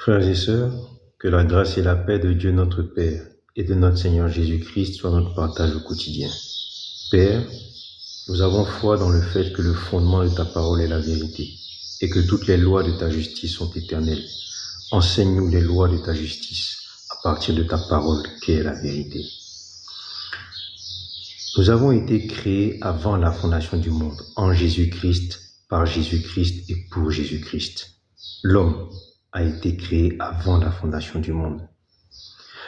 Frères et sœurs, que la grâce et la paix de Dieu notre Père et de notre Seigneur Jésus-Christ soient notre partage au quotidien. Père, nous avons foi dans le fait que le fondement de ta parole est la vérité et que toutes les lois de ta justice sont éternelles. Enseigne-nous les lois de ta justice à partir de ta parole qui est la vérité. Nous avons été créés avant la fondation du monde, en Jésus-Christ, par Jésus-Christ et pour Jésus-Christ. L'homme a été créé avant la fondation du monde.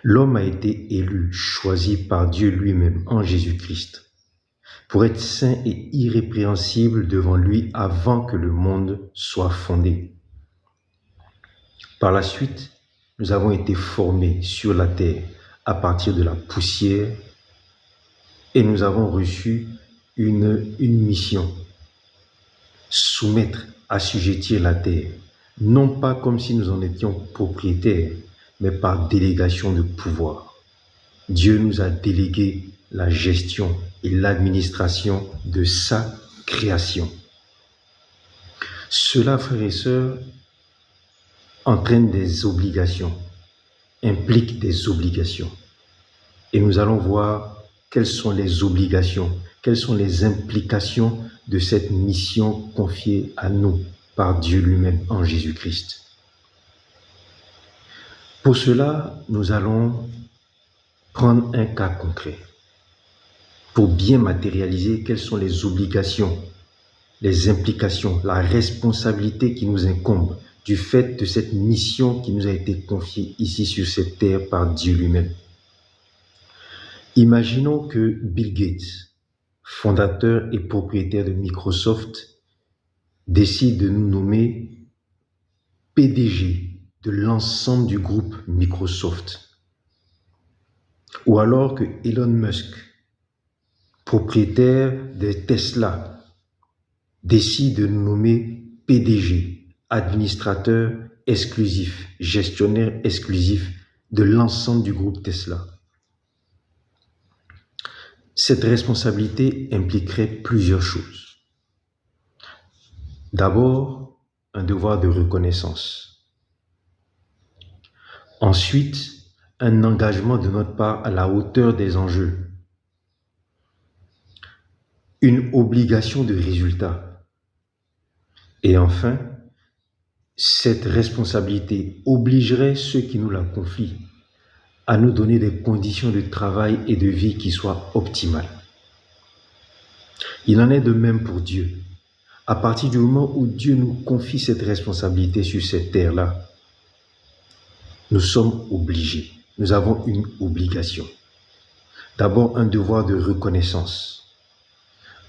L'homme a été élu, choisi par Dieu lui-même en Jésus-Christ, pour être saint et irrépréhensible devant lui avant que le monde soit fondé. Par la suite, nous avons été formés sur la terre à partir de la poussière et nous avons reçu une mission, soumettre, assujettir la terre, non pas comme si nous en étions propriétaires, mais par délégation de pouvoir. Dieu nous a délégué la gestion et l'administration de sa création. Cela, frères et sœurs, entraîne des obligations, implique des obligations. Et nous allons voir quelles sont les obligations, quelles sont les implications de cette mission confiée à nous par Dieu lui-même en Jésus-Christ. Pour cela, nous allons prendre un cas concret pour bien matérialiser quelles sont les obligations, les implications, la responsabilité qui nous incombe du fait de cette mission qui nous a été confiée ici sur cette terre par Dieu lui-même. Imaginons que Bill Gates, fondateur et propriétaire de Microsoft, décide de nous nommer PDG de l'ensemble du groupe Microsoft. Ou alors que Elon Musk, propriétaire de Tesla, décide de nous nommer PDG, administrateur exclusif, gestionnaire exclusif de l'ensemble du groupe Tesla. Cette responsabilité impliquerait plusieurs choses. D'abord, un devoir de reconnaissance. Ensuite, un engagement de notre part à la hauteur des enjeux. Une obligation de résultat. Et enfin, cette responsabilité obligerait ceux qui nous la confient à nous donner des conditions de travail et de vie qui soient optimales. Il en est de même pour Dieu. À partir du moment où Dieu nous confie cette responsabilité sur cette terre-là, nous sommes obligés. Nous avons une obligation. D'abord, un devoir de reconnaissance.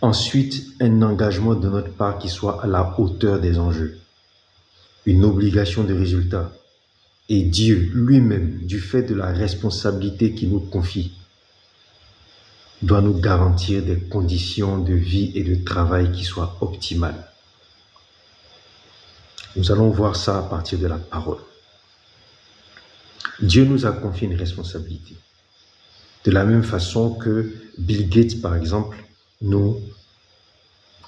Ensuite, un engagement de notre part qui soit à la hauteur des enjeux. Une obligation de résultat. Et Dieu lui-même, du fait de la responsabilité qu'il nous confie, doit nous garantir des conditions de vie et de travail qui soient optimales. Nous allons voir ça à partir de la parole. Dieu nous a confié une responsabilité. De la même façon que Bill Gates, par exemple, nous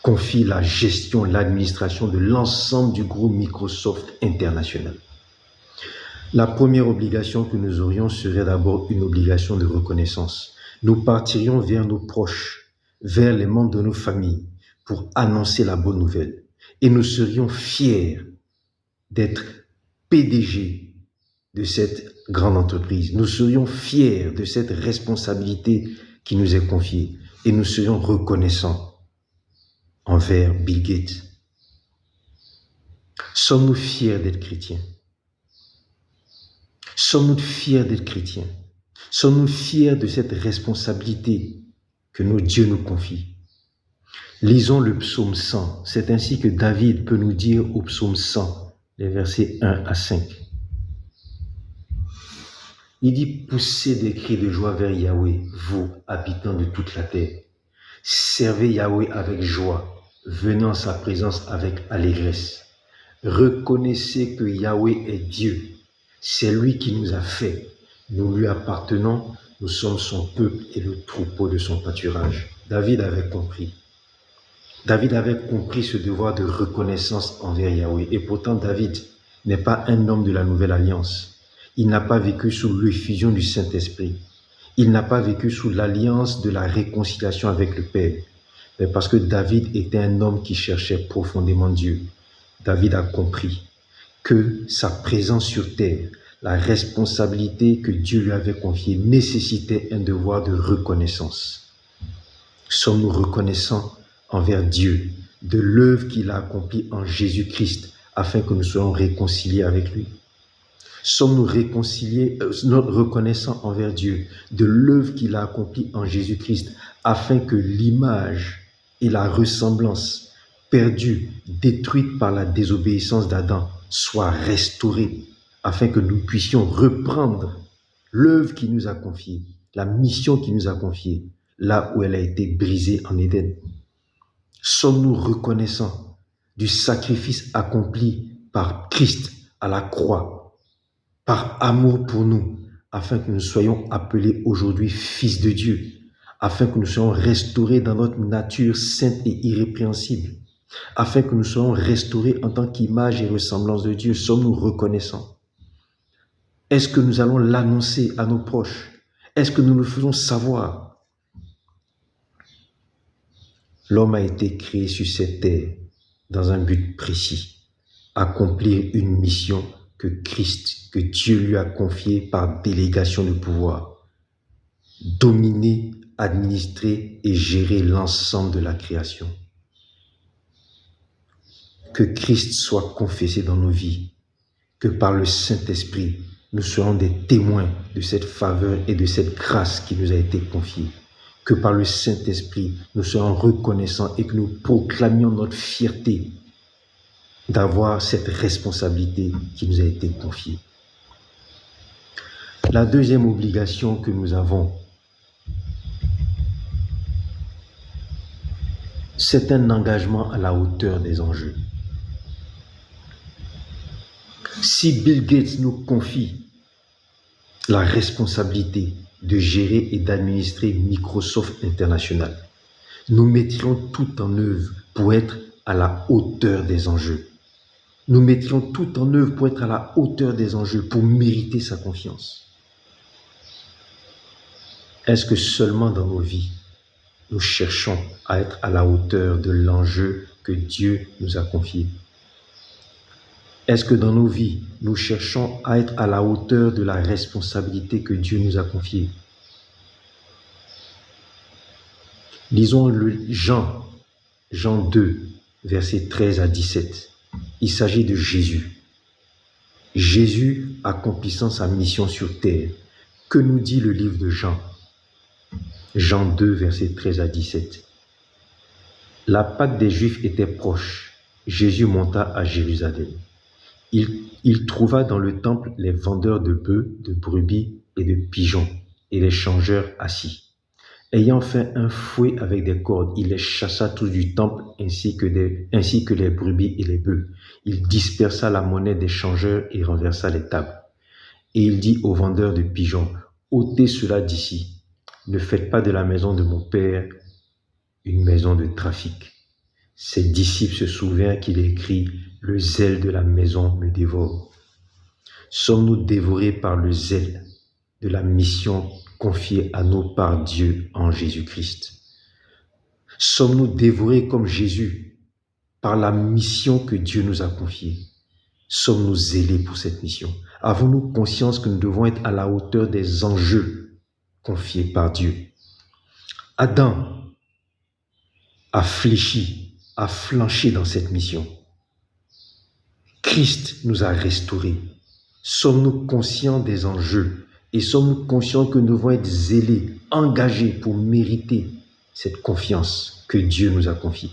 confie la gestion, l'administration de l'ensemble du groupe Microsoft International. La première obligation que nous aurions serait d'abord une obligation de reconnaissance. Nous partirions vers nos proches, vers les membres de nos familles, pour annoncer la bonne nouvelle. Et nous serions fiers d'être PDG de cette grande entreprise. Nous serions fiers de cette responsabilité qui nous est confiée. Et nous serions reconnaissants envers Bill Gates. Sommes-nous fiers d'être chrétiens? Sommes-nous fiers d'être chrétiens? Sommes-nous fiers de cette responsabilité que notre Dieu nous confie? Lisons le psaume 100. C'est ainsi que David peut nous dire au psaume 100, les versets 1 à 5. Il dit « Poussez des cris de joie vers Yahweh, vous, habitants de toute la terre. Servez Yahweh avec joie, venez en sa présence avec allégresse. Reconnaissez que Yahweh est Dieu. C'est lui qui nous a fait. Nous lui appartenons, nous sommes son peuple et le troupeau de son pâturage. » David avait compris. David avait compris ce devoir de reconnaissance envers Yahweh. Et pourtant, David n'est pas un homme de la nouvelle alliance. Il n'a pas vécu sous l'effusion du Saint-Esprit. Il n'a pas vécu sous l'alliance de la réconciliation avec le Père. Mais parce que David était un homme qui cherchait profondément Dieu. David a compris que sa présence sur terre, la responsabilité que Dieu lui avait confiée, nécessitait un devoir de reconnaissance. Sommes-nous reconnaissants envers Dieu de l'œuvre qu'il a accomplie en Jésus-Christ afin que nous soyons réconciliés avec lui? Sommes-nous reconnaissants envers Dieu de l'œuvre qu'il a accomplie en Jésus-Christ afin que l'image et la ressemblance perdue, détruite par la désobéissance d'Adam, soient restaurées afin que nous puissions reprendre l'œuvre qu'il nous a confiée, la mission qu'il nous a confiée, là où elle a été brisée en Éden? Sommes-nous reconnaissants du sacrifice accompli par Christ à la croix, par amour pour nous, afin que nous soyons appelés aujourd'hui fils de Dieu, afin que nous soyons restaurés dans notre nature sainte et irrépréhensible, afin que nous soyons restaurés en tant qu'image et ressemblance de Dieu? Sommes-nous reconnaissants? Est-ce que nous allons l'annoncer à nos proches? Est-ce que nous le faisons savoir? L'homme a été créé sur cette terre dans un but précis, accomplir une mission que Christ, que Dieu lui a confiée par délégation de pouvoir, dominer, administrer et gérer l'ensemble de la création. Que Christ soit confessé dans nos vies, que par le Saint-Esprit, nous soyons des témoins de cette faveur et de cette grâce qui nous a été confiée. Que par le Saint-Esprit, nous soyons reconnaissants et que nous proclamions notre fierté d'avoir cette responsabilité qui nous a été confiée. La deuxième obligation que nous avons, c'est un engagement à la hauteur des enjeux. Si Bill Gates nous confie la responsabilité de gérer et d'administrer Microsoft International, nous mettrions tout en œuvre pour être à la hauteur des enjeux. Nous mettrions tout en œuvre pour être à la hauteur des enjeux, pour mériter sa confiance. Est-ce que seulement dans nos vies, nous cherchons à être à la hauteur de l'enjeu que Dieu nous a confié? Est-ce que dans nos vies, nous cherchons à être à la hauteur de la responsabilité que Dieu nous a confiée? Lisons Jean 2, versets 13 à 17. Il s'agit de Jésus. Jésus accomplissant sa mission sur terre. Que nous dit le livre de Jean? Jean 2, versets 13 à 17. La Pâque des Juifs était proche. Jésus monta à Jérusalem. Il trouva dans le temple les vendeurs de bœufs, de brebis et de pigeons, et les changeurs assis. Ayant fait un fouet avec des cordes, il les chassa tous du temple ainsi que les brebis et les bœufs. Il dispersa la monnaie des changeurs et renversa les tables. Et il dit aux vendeurs de pigeons, « ôtez cela d'ici, ne faites pas de la maison de mon Père une maison de trafic. » Ses disciples se souvinrent qu'il écrit, « Le zèle de la maison me dévore. » Sommes-nous dévorés par le zèle de la mission confiée à nous par Dieu en Jésus-Christ? Sommes-nous dévorés comme Jésus par la mission que Dieu nous a confiée? Sommes-nous zélés pour cette mission? Avons-nous conscience que nous devons être à la hauteur des enjeux confiés par Dieu? Adam a fléchi, a flanché dans cette mission. Christ nous a restaurés. Sommes-nous conscients des enjeux et sommes-nous conscients que nous devons être zélés, engagés pour mériter cette confiance que Dieu nous a confiée?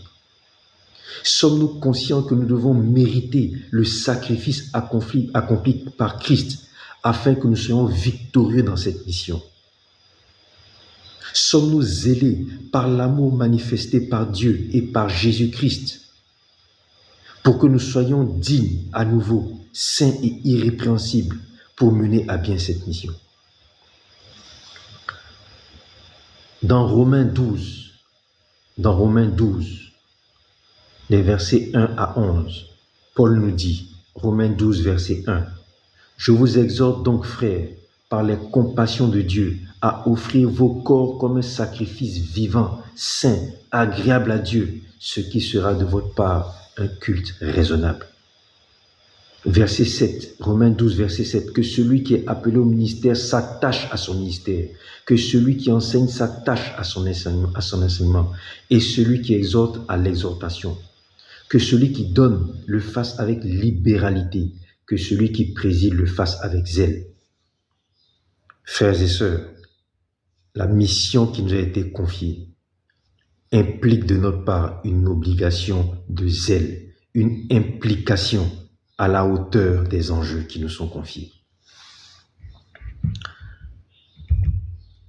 Sommes-nous conscients que nous devons mériter le sacrifice accompli par Christ afin que nous soyons victorieux dans cette mission? Sommes-nous zélés par l'amour manifesté par Dieu et par Jésus-Christ pour que nous soyons dignes à nouveau, saints et irrépréhensibles pour mener à bien cette mission? Dans Romains 12, les versets 1 à 11, Paul nous dit, Romains 12, verset 1. Je vous exhorte donc, frères, par les compassions de Dieu, à offrir vos corps comme un sacrifice vivant, saint, agréable à Dieu, ce qui sera de votre part un culte raisonnable. Verset 7, Romains 12, verset 7, que celui qui est appelé au ministère s'attache à son ministère, que celui qui enseigne s'attache à son enseignement, et celui qui exhorte à l'exhortation, que celui qui donne le fasse avec libéralité, que celui qui préside le fasse avec zèle. Frères et sœurs, la mission qui nous a été confiée implique de notre part une obligation de zèle, une implication à la hauteur des enjeux qui nous sont confiés.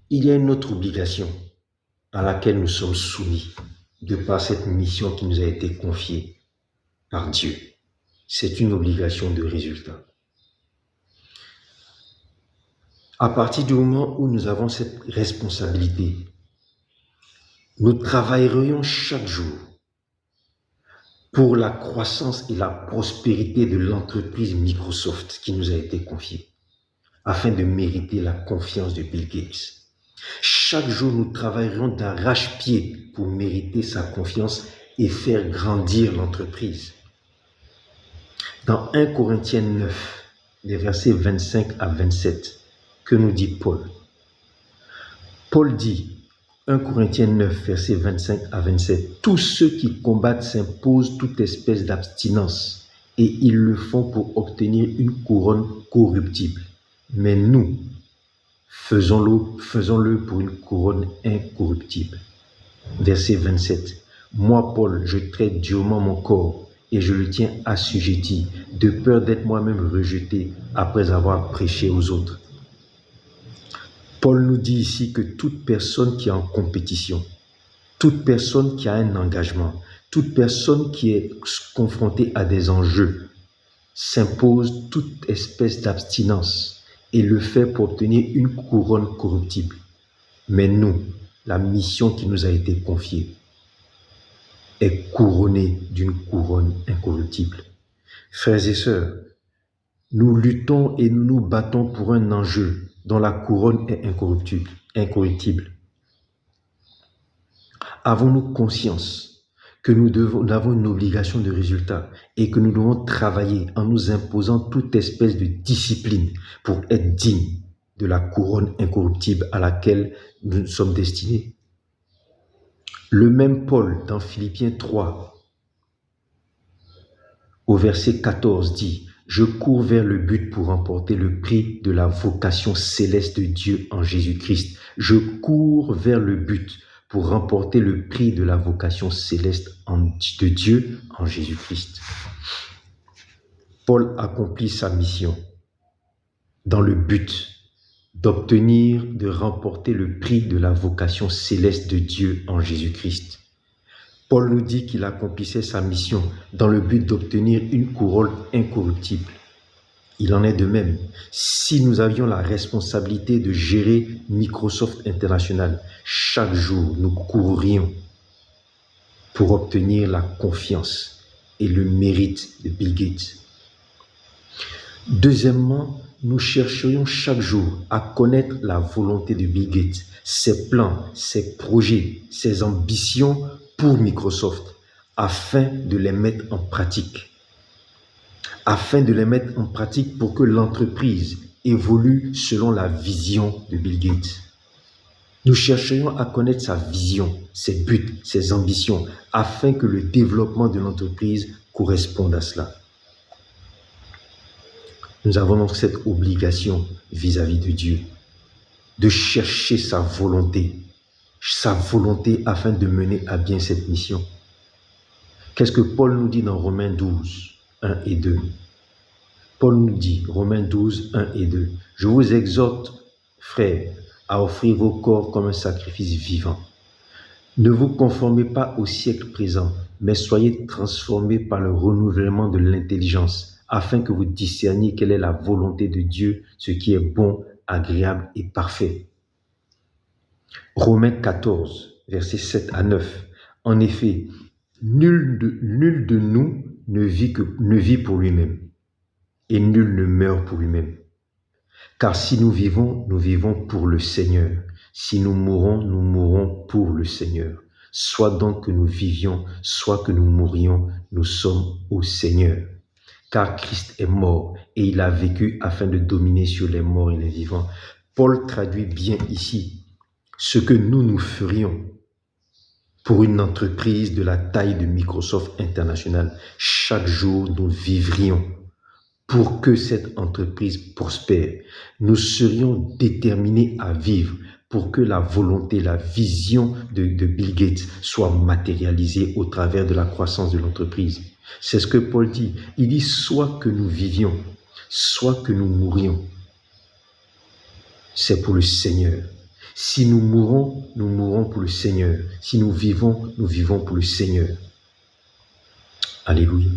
Il y a une autre obligation à laquelle nous sommes soumis de par cette mission qui nous a été confiée par Dieu. C'est une obligation de résultat. À partir du moment où nous avons cette responsabilité, nous travaillerions chaque jour pour la croissance et la prospérité de l'entreprise Microsoft qui nous a été confiée, afin de mériter la confiance de Bill Gates. Chaque jour, nous travaillerons d'arrache-pied pour mériter sa confiance et faire grandir l'entreprise. Dans 1 Corinthiens 9, les versets 25 à 27, que nous dit Paul? Paul dit, 1 Corinthiens 9, versets 25 à 27, « Tous ceux qui combattent s'imposent toute espèce d'abstinence, et ils le font pour obtenir une couronne corruptible. Mais nous, faisons-le pour une couronne incorruptible. » Verset 27, « Moi, Paul, je traite durement mon corps, et je le tiens assujetti, de peur d'être moi-même rejeté après avoir prêché aux autres. » Paul nous dit ici que toute personne qui est en compétition, toute personne qui a un engagement, toute personne qui est confrontée à des enjeux s'impose toute espèce d'abstinence et le fait pour obtenir une couronne corruptible. Mais nous, la mission qui nous a été confiée est couronnée d'une couronne incorruptible. Frères et sœurs, nous luttons et nous nous battons pour un enjeu dont la couronne est incorruptible. Avons-nous conscience que nous avons une obligation de résultat et que nous devons travailler en nous imposant toute espèce de discipline pour être dignes de la couronne incorruptible à laquelle nous sommes destinés? Le même Paul, dans Philippiens 3, au verset 14, dit « Je cours vers le but pour remporter le prix de la vocation céleste de Dieu en Jésus-Christ. Je cours vers le but pour remporter le prix de la vocation céleste de Dieu en Jésus-Christ. » Paul accomplit sa mission dans le but d'obtenir, de remporter le prix de la vocation céleste de Dieu en Jésus-Christ. Paul nous dit qu'il accomplissait sa mission dans le but d'obtenir une couronne incorruptible. Il en est de même. Si nous avions la responsabilité de gérer Microsoft International, chaque jour nous courrions pour obtenir la confiance et le mérite de Bill Gates. Deuxièmement, nous chercherions chaque jour à connaître la volonté de Bill Gates, ses plans, ses projets, ses ambitions pour Microsoft, afin de les mettre en pratique. Afin de les mettre en pratique pour que l'entreprise évolue selon la vision de Bill Gates. Nous chercherions à connaître sa vision, ses buts, ses ambitions, afin que le développement de l'entreprise corresponde à cela. Nous avons donc cette obligation vis-à-vis de Dieu, de chercher sa volonté afin de mener à bien cette mission. Qu'est-ce que Paul nous dit dans Romains 12, 1 et 2? Paul nous dit, Romains 12, 1 et 2, « Je vous exhorte, frères, à offrir vos corps comme un sacrifice vivant. Ne vous conformez pas au siècle présent, mais soyez transformés par le renouvellement de l'intelligence, afin que vous discerniez quelle est la volonté de Dieu, ce qui est bon, agréable et parfait. » Romains 14, versets 7 à 9. En effet, nul de nous ne vit pour lui-même, et nul ne meurt pour lui-même. Car si nous vivons pour le Seigneur. Si nous mourrons pour le Seigneur. Soit donc que nous vivions, soit que nous mourions, nous sommes au Seigneur. Car Christ est mort et il a vécu afin de dominer sur les morts et les vivants. Paul traduit bien ici ce que nous ferions pour une entreprise de la taille de Microsoft International. Chaque jour, nous vivrions pour que cette entreprise prospère. Nous serions déterminés à vivre pour que la volonté, la vision de Bill Gates soit matérialisée au travers de la croissance de l'entreprise. C'est ce que Paul dit. Il dit soit que nous vivions, soit que nous mourions. C'est pour le Seigneur. Si nous mourons pour le Seigneur. Si nous vivons pour le Seigneur. Alléluia.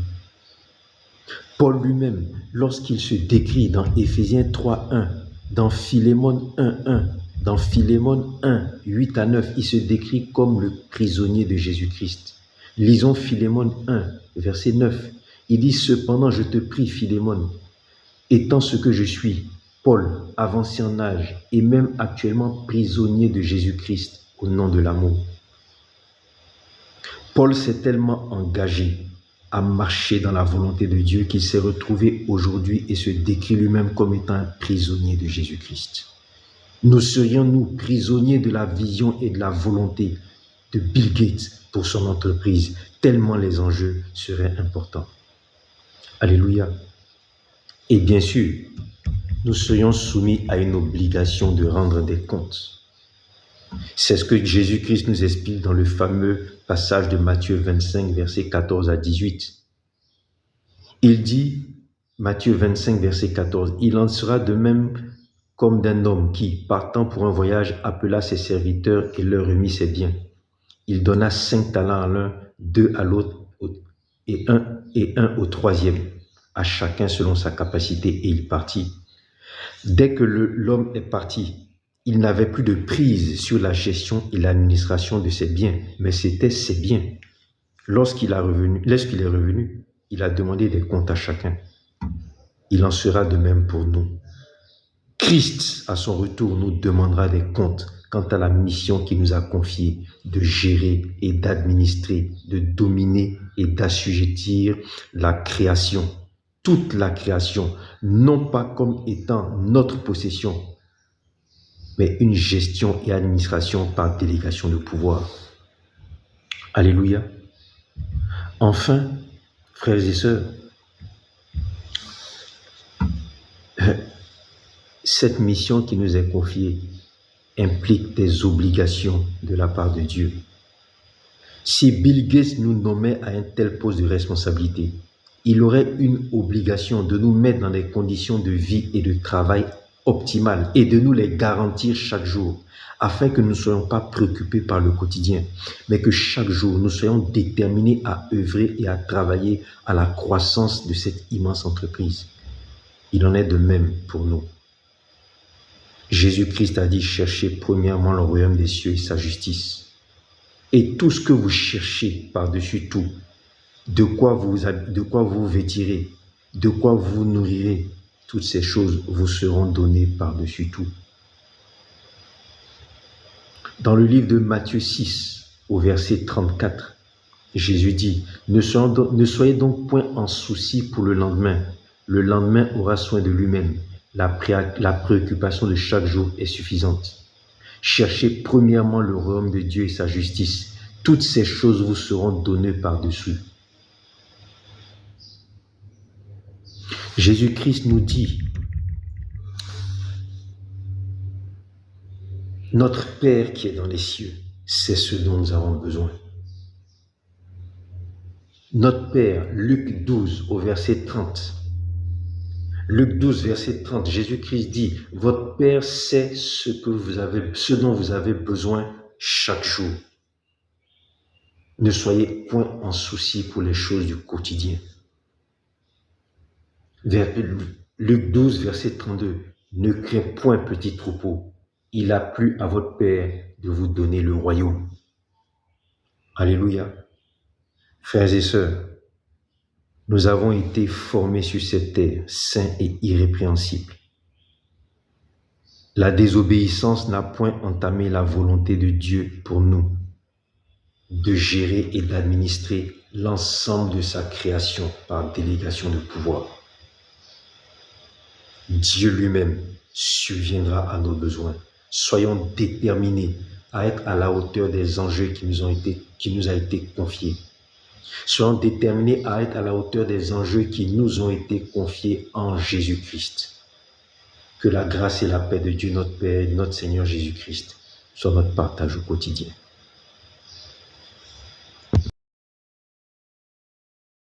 Paul lui-même, lorsqu'il se décrit dans Éphésiens 3:1, dans Philémon 1:1, dans Philémon 1, 8 à 9, il se décrit comme le prisonnier de Jésus-Christ. Lisons Philémon 1, verset 9. Il dit « Cependant, je te prie, Philémon, étant ce que je suis, Paul, avancé en âge et même actuellement prisonnier de Jésus-Christ, au nom de l'amour. » Paul s'est tellement engagé à marcher dans la volonté de Dieu qu'il s'est retrouvé aujourd'hui et se décrit lui-même comme étant un prisonnier de Jésus-Christ. Nous serions, nous, prisonniers de la vision et de la volonté de Bill Gates pour son entreprise, tellement les enjeux seraient importants. Alléluia. Et bien sûr, nous serions soumis à une obligation de rendre des comptes. C'est ce que Jésus-Christ nous explique dans le fameux passage de Matthieu 25, versets 14 à 18. Il dit, Matthieu 25, verset 14, « Il en sera de même comme d'un homme qui, partant pour un voyage, appela ses serviteurs et leur remit ses biens. Il donna 5 talents à l'un, 2 à l'autre et un au troisième, à chacun selon sa capacité, et il partit. Dès que l'homme est parti, il n'avait plus de prise sur la gestion et l'administration de ses biens, mais c'était ses biens. Lorsqu'il est revenu, il a demandé des comptes à chacun. Il en sera de même pour nous. Christ, à son retour, nous demandera des comptes quant à la mission qu'il nous a confiée de gérer et d'administrer, de dominer et d'assujettir la création, toute la création, non pas comme étant notre possession, mais une gestion et administration par délégation de pouvoir. Alléluia. Enfin, frères et sœurs, cette mission qui nous est confiée implique des obligations de la part de Dieu. Si Bill Gates nous nommait à un tel poste de responsabilité, il aurait une obligation de nous mettre dans des conditions de vie et de travail optimales et de nous les garantir chaque jour, afin que nous ne soyons pas préoccupés par le quotidien, mais que chaque jour nous soyons déterminés à œuvrer et à travailler à la croissance de cette immense entreprise. Il en est de même pour nous. Jésus-Christ a dit « Cherchez premièrement le royaume des cieux et sa justice. » Et tout ce que vous cherchez par-dessus tout, de quoi vous vêtirez, de quoi vous nourrirez, toutes ces choses vous seront données par-dessus tout. Dans le livre de Matthieu 6, au verset 34, Jésus dit « Ne soyez donc point en souci pour le lendemain aura soin de lui-même. La préoccupation de chaque jour est suffisante. Cherchez premièrement le royaume de Dieu et sa justice. Toutes ces choses vous seront données par-dessus. » Jésus-Christ nous dit, notre Père qui est dans les cieux, c'est ce dont nous avons besoin. Notre Père, Luc 12 au verset 30. Luc 12, verset 30, Jésus-Christ dit, « Votre Père sait ce dont vous avez besoin chaque jour. Ne soyez point en souci pour les choses du quotidien. » Luc 12, verset 32, « Ne craignez point, petit troupeau, il a plu à votre Père de vous donner le royaume. » Alléluia. Frères et sœurs, Nous avons été formés sur cette terre, saints et irrépréhensibles. La désobéissance n'a point entamé la volonté de Dieu pour nous de gérer et d'administrer l'ensemble de sa création par délégation de pouvoir. Dieu lui-même subviendra à nos besoins. Soyons déterminés à être à la hauteur des enjeux qui nous a été confiés. Soyons déterminés à être à la hauteur des enjeux qui nous ont été confiés en Jésus-Christ. Que la grâce et la paix de Dieu notre Père et notre Seigneur Jésus-Christ soient notre partage au quotidien.